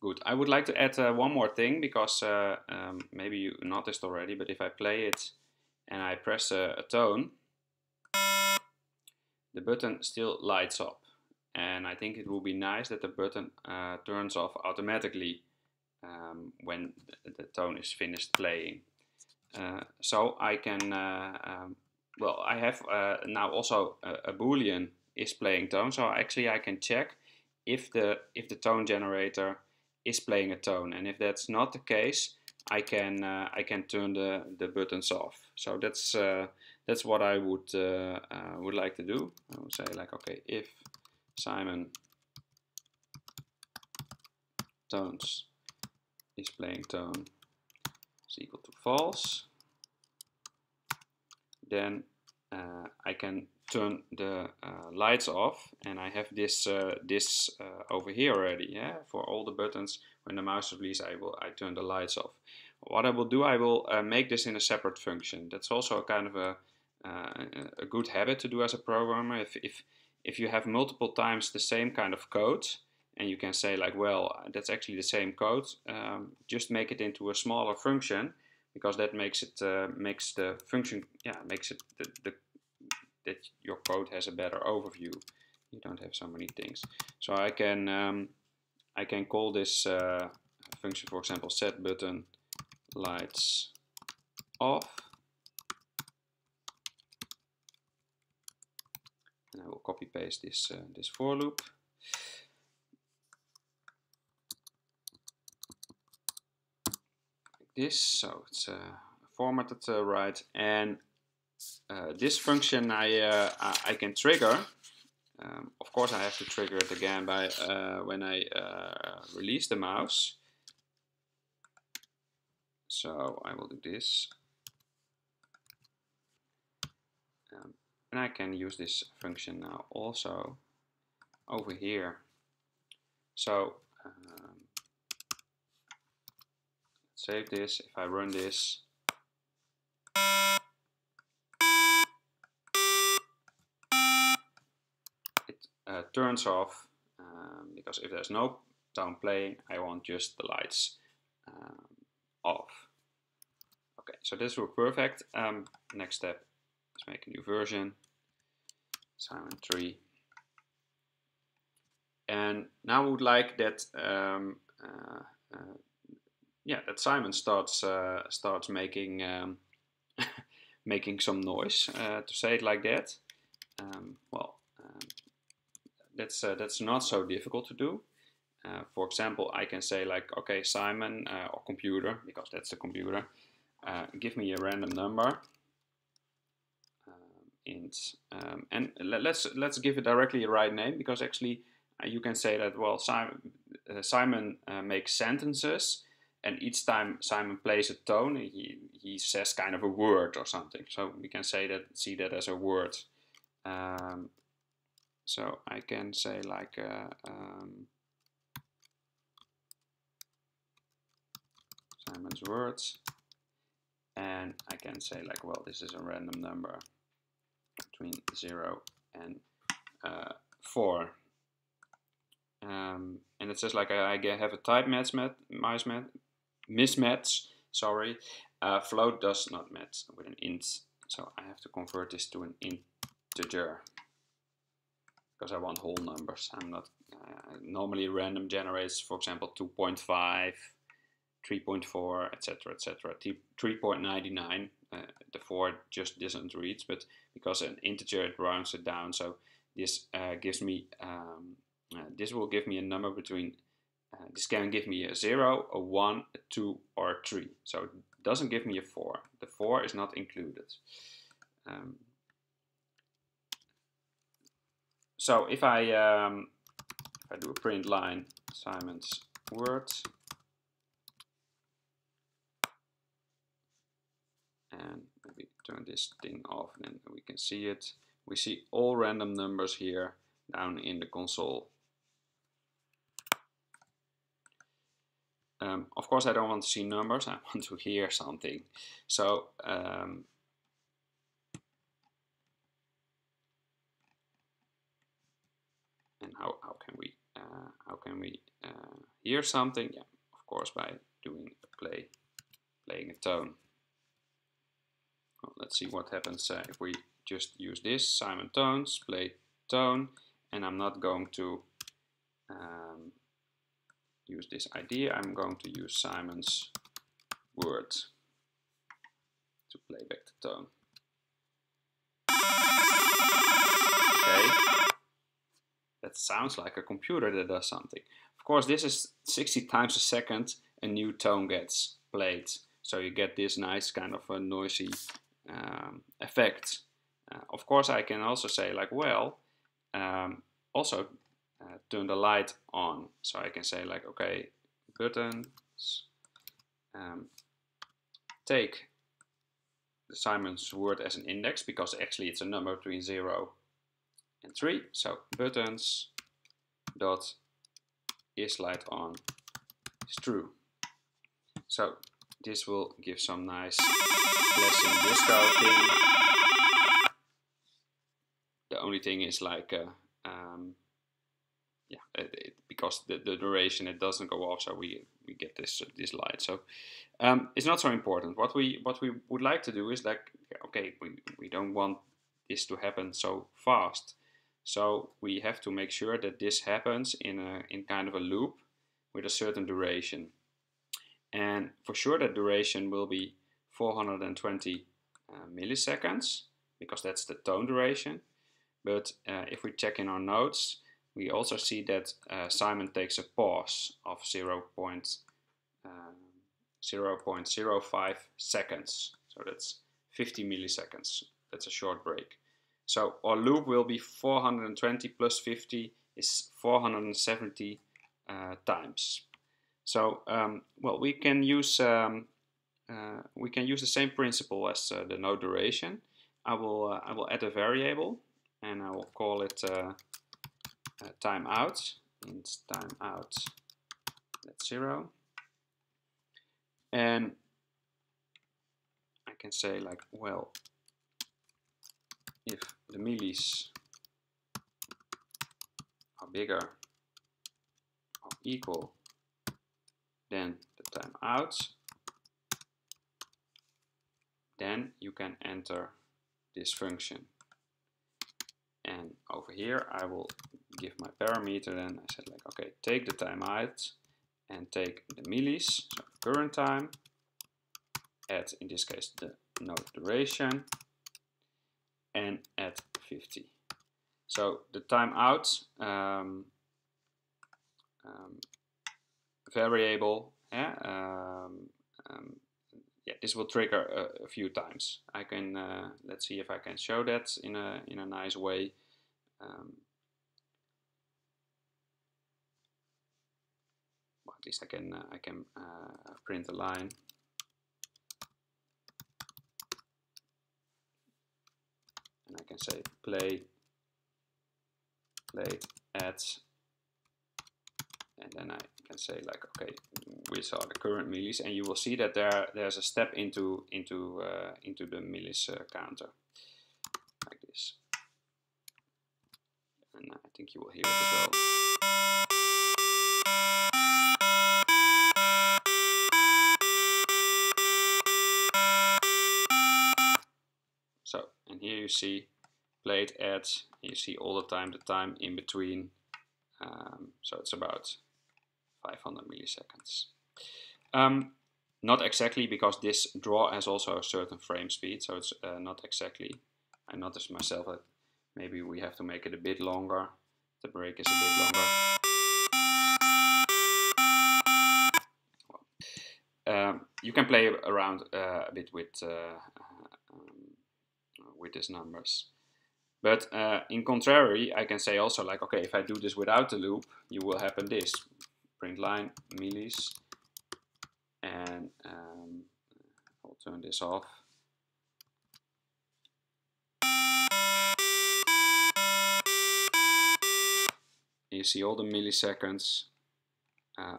Good. I would like to add one more thing because maybe you noticed already, but if I play it and I press a tone, the button still lights up. And I think it will be nice that the button turns off automatically when the tone is finished playing. So I can, well, I have now also a Boolean is playing tone. So actually I can check if the tone generator is playing a tone, and if that's not the case, I can turn the buttons off. So that's what I would like to do. I would say like, okay, if Simon tones is playing tone is equal to false, then I can turn the lights off, and I have this over here already. Yeah, for all the buttons, when the mouse is released, I turn the lights off. What I will do, I will make this in a separate function. That's also a kind of a good habit to do as a programmer. If you have multiple times the same kind of code, and you can say like, well, that's actually the same code, just make it into a smaller function, because that makes it makes the function, yeah, makes it that your code has a better overview. You don't have so many things. So I can call this function, for example, set button lights off, and I will copy paste this this for loop. Like this, so it's formatted right, and this function I can trigger. Of course, I have to trigger it again by when I release the mouse. So I will do this, and I can use this function now also over here. So save this. If I run this, it turns off, because if there's no tone playing, I want just the lights off. Okay, so this worked perfect. Next step is make a new version, Simon 3. And now I would like that yeah, that Simon starts making making some noise. To say it like that, well, that's not so difficult to do. For example, I can say like, okay, Simon, or computer, because that's the computer, give me a random number, int, and let's give it directly a right name, because actually you can say that, well, Simon makes sentences, and each time Simon plays a tone, he says kind of a word or something. So we can see that as a word. So I can say like Simon's words, and I can say like, well, this is a random number between 0 and 4. And it says like I have a type mismatch. Sorry, float does not match with an int, so I have to convert this to an integer, because I want whole numbers. I'm not normally random generates, for example, 2.5, 3.4, etc., etc. 3.99. The 4 just doesn't reach, but because an integer, it rounds it down. So this gives me this will give me a number between. This can give me a 0, a 1, a 2, or a 3. So it doesn't give me a 4. The 4 is not included. So if I do a print line, Simon's words, and maybe turn this thing off, and then we can see it. We see all random numbers here down in the console. Of course, I don't want to see numbers, I want to hear something. So and how can we hear something? Yeah, of course, by doing playing a tone. Well, let's see what happens if we just use this, Simon Tones, play tone, and I'm not going to use this idea. I'm going to use Simon's word to play back the tone. Okay, that sounds like a computer that does something. Of course, this is 60 times a second a new tone gets played, so you get this nice kind of a noisy effect. Of course, I can also say like, well, also turn the light on. So I can say like, okay, buttons, take the Simon's word as an index, because actually it's a number between 0 and 3. So buttons dot is light on is true. So this will give some nice flashing disco thing. The only thing is like because the duration, it doesn't go off, so we get this light. So it's not so important. What we would like to do is like, okay, we don't want this to happen so fast, so we have to make sure that this happens in kind of a loop with a certain duration, and for sure that duration will be 420 milliseconds, because that's the tone duration. But if we check in our notes, we also see that Simon takes a pause of 0.05 seconds. So that's 50 milliseconds. That's a short break. So our loop will be 420 plus 50 is 470 times. So well, we can use the same principle as the note duration. I will add a variable, and I will call it timeout. And timeout, that's 0. And I can say like, well, if the millis are bigger or equal than the timeout, then you can enter this function. And over here I will give my parameter, and I said like, okay, take the timeout and take the millis, so current time, add in this case the note duration, and add 50. So the timeout variable, this will trigger a few times. I can let's see if I can show that in a nice way. Well, at least I can print a line. And I can say played at, and then I can say like, okay, which are the current millis, and you will see that there's a step into the millis counter, like this. And I think you will hear it as well. So, and here you see played at, you see all the time in between, so it's about 500 milliseconds. Not exactly, because this draw has also a certain frame speed, so it's not exactly. I noticed myself that maybe we have to make it a bit longer. The break is a bit longer. Well, you can play around a bit with these numbers. But in contrary, I can say also like, okay, if I do this without the loop, you will happen this. Print line, millis, and I'll turn this off. You see all the milliseconds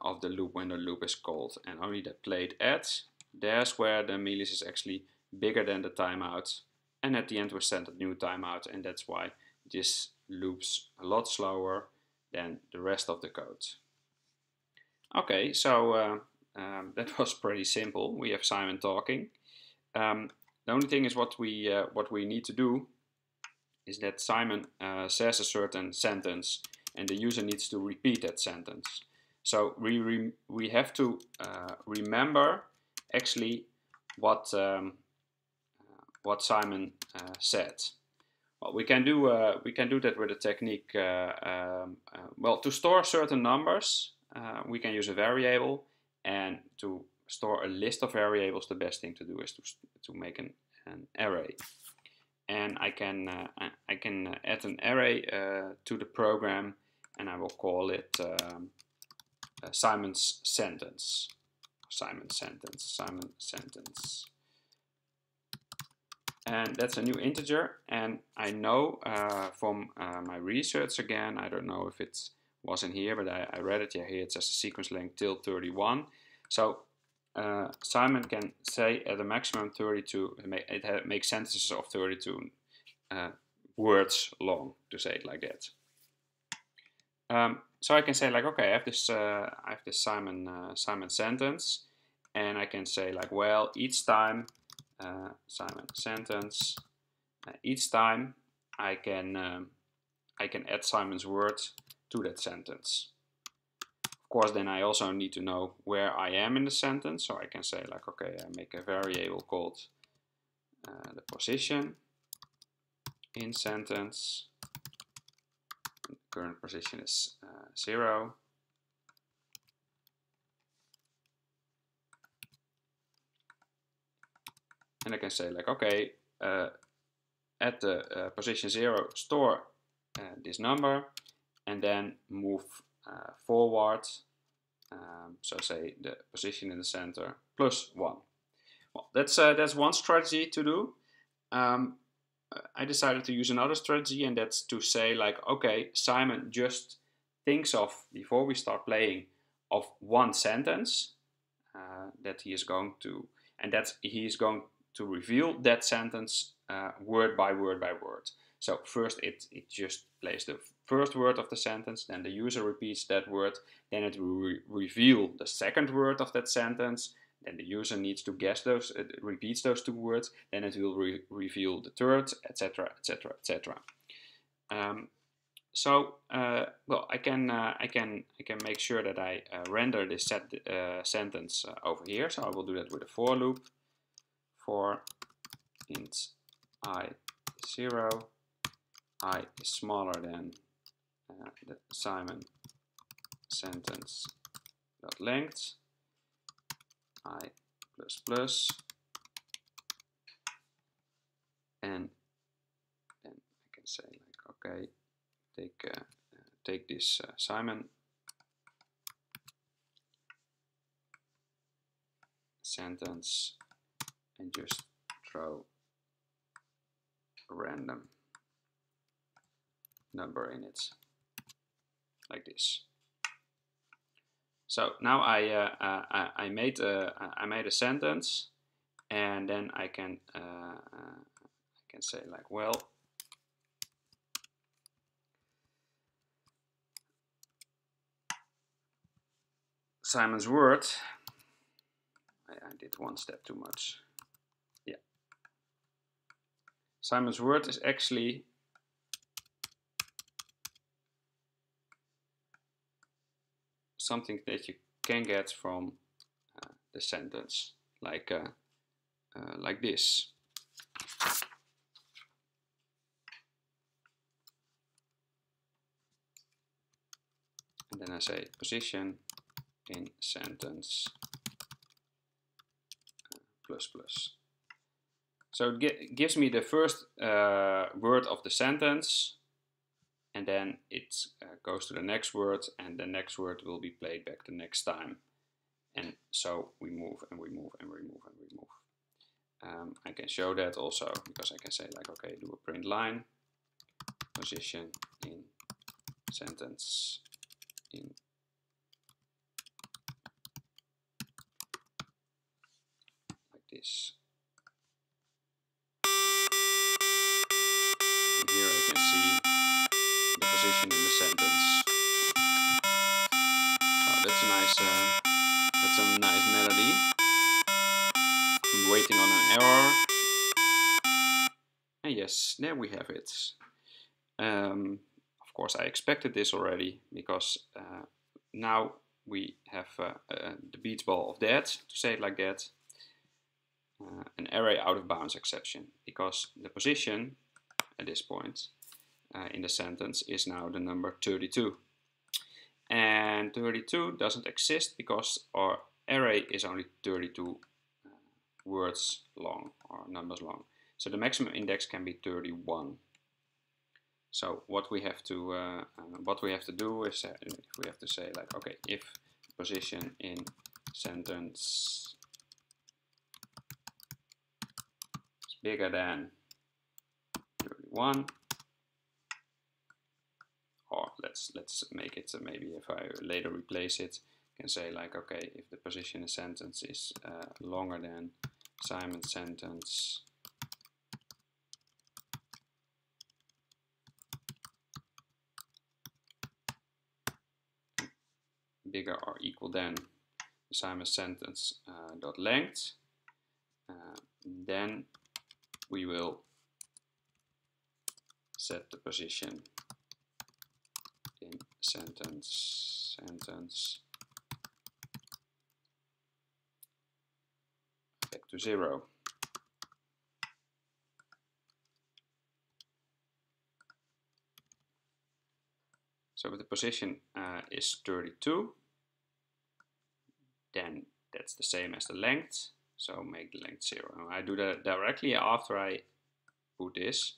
of the loop when the loop is called, and only the played at, there's where the millis is actually bigger than the timeout, and at the end we send a new timeout, and that's why this loops a lot slower than the rest of the code. Okay, so that was pretty simple. We have Simon talking. The only thing is what we need to do is that Simon says a certain sentence and the user needs to repeat that sentence. So we have to remember actually what Simon said. Well, we can do that with a technique. Well, to store certain numbers, we can use a variable, and to store a list of variables, the best thing to do is to make an array. And I can add an array to the program, and I will call it Simon's sentence. Simon sentence. And that's a new integer, and I know from my research again, I don't know if it was in here, but I read it, yeah, here it says a sequence length till 31. So Simon can say at a maximum 32, it makes sentences of 32 words long, to say it like that. So I can say like, okay, I have this Simon sentence, and I can say like, well, each time Simon sentence, each time I can add Simon's word to that sentence. Of course, then I also need to know where I am in the sentence, so I can say like, okay, I make a variable called the position in sentence. The current position is 0. And I can say like, okay, at the position 0, store this number, and then move forward. So say the position in the center plus 1. Well, that's one strategy to do. I decided to use another strategy, and that's to say like, okay, Simon just thinks of, before we start playing, of one sentence that he is going to, and that he is going to reveal that sentence word by word by word. So first it just plays the first word of the sentence, then the user repeats that word, then it will reveal the second word of that sentence, then the user needs to guess those, repeats those two words, then it will reveal the third, etc., etc., etc. So well, I can make sure that I render this sentence over here. So I will do that with a for loop. For int I 0, I is smaller than the Simon sentence dot length, I plus plus, and then I can say like, okay, take this Simon sentence and just throw a random number in it, like this. So now I made a sentence, and then I can say like, well, Simon's word. I did one step too much. Yeah. Simon's word is actually something that you can get from the sentence, like this. And then I say position in sentence plus plus. So it gives me the first word of the sentence, and then it goes to the next word, and the next word will be played back the next time. And so we move and we move and we move and we move. I can show that also, because I can say like, okay, do a print line, position in sentence in like this. And here I can see the position in the sentence. So that's a nice that's a nice melody. I'm waiting on an error. And yes, there we have it. Of course, I expected this already because now we have the beats ball of that, to say it like that, an array out of bounds exception, because the position at this point in the sentence is now the number 32. And 32 doesn't exist because our array is only 32 words long or numbers long. So the maximum index can be 31. So what we have to do is we have to say like, okay, if position in sentence is bigger than 31, or let's make it maybe if I later replace it, I can say like, okay, if the position in a sentence is longer than Simon's sentence bigger or equal than Simon's sentence dot length, then we will set the position in sentence back to 0. So if the position is 32, then that's the same as the length, so make the length 0. And I do that directly after I put this.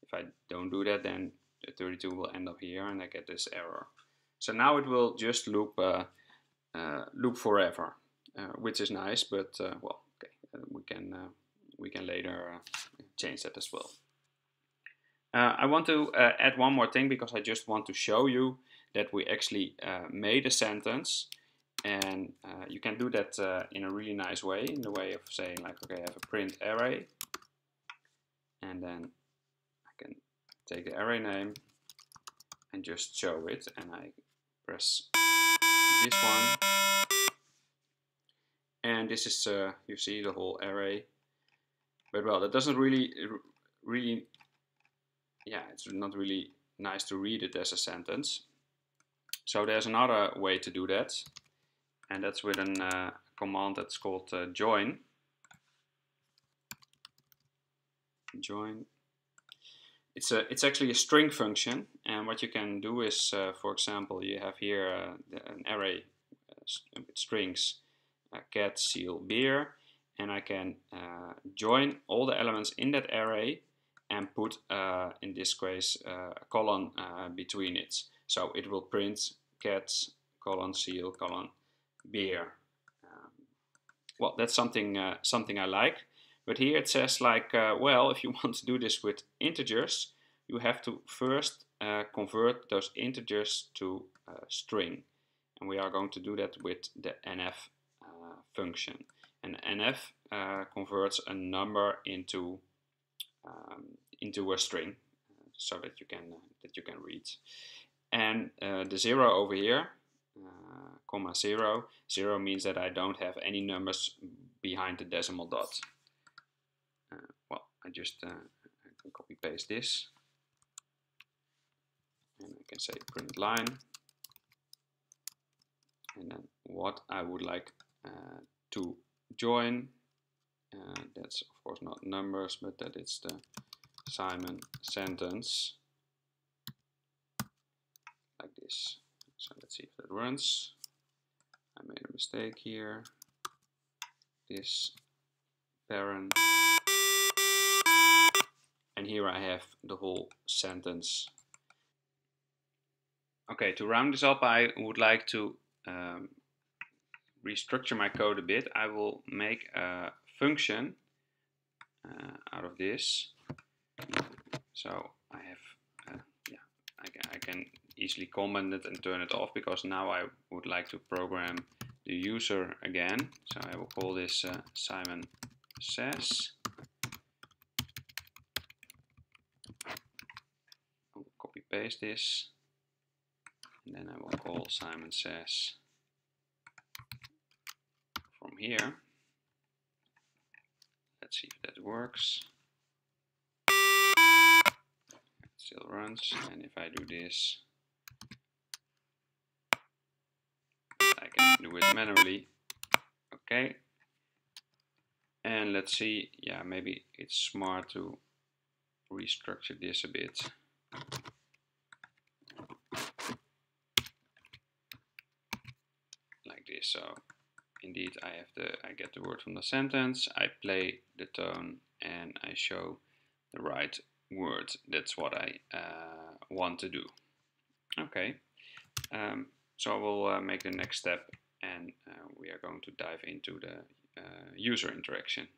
If I don't do that, then the 32 will end up here and I get this error. So now it will just loop forever, which is nice, but well, okay, we can later change that as well. I want to add one more thing because I just want to show you that we actually made a sentence, and you can do that in a really nice way, in the way of saying like, okay, I have a print array, and then I can take the array name and just show it, and I press this one, and this is you see the whole array. But well, that doesn't really yeah, it's not really nice to read it as a sentence. So there's another way to do that, and that's with a command that's called join. Join. It's actually a string function, and what you can do is, for example, you have here an array with strings, cat, seal, beer, and I can join all the elements in that array and put, in this case, a colon between it. So it will print cat, colon, seal, colon, beer. Well, that's something I like. But here it says like, well, if you want to do this with integers, you have to first convert those integers to string. And we are going to do that with the nf function. And nf converts a number into a string, so that you can read. And the 0 over here, comma 0, 0 means that I don't have any numbers behind the decimal dot. Well, I just I can copy paste this, and I can say print line, and then what I would like to join, that's of course not numbers, but that it's the Simon sentence, like this. So let's see if that runs. I made a mistake here. This parent, and here I have the whole sentence. Okay, to round this up, I would like to restructure my code a bit. I will make a function out of this. So I have, I can easily comment it and turn it off, because now I would like to program the user again. So I will call this Simon says. I'll copy paste this, and then I will call Simon says from here. Let's see if that works. It still runs, and if I do this, I can do it manually. Okay. And let's see, yeah, maybe it's smart to restructure this a bit. Like this. So indeed I get the word from the sentence, I play the tone, and I show the right word. That's what I want to do. Okay, so we'll make the next step, and we are going to dive into the user interaction.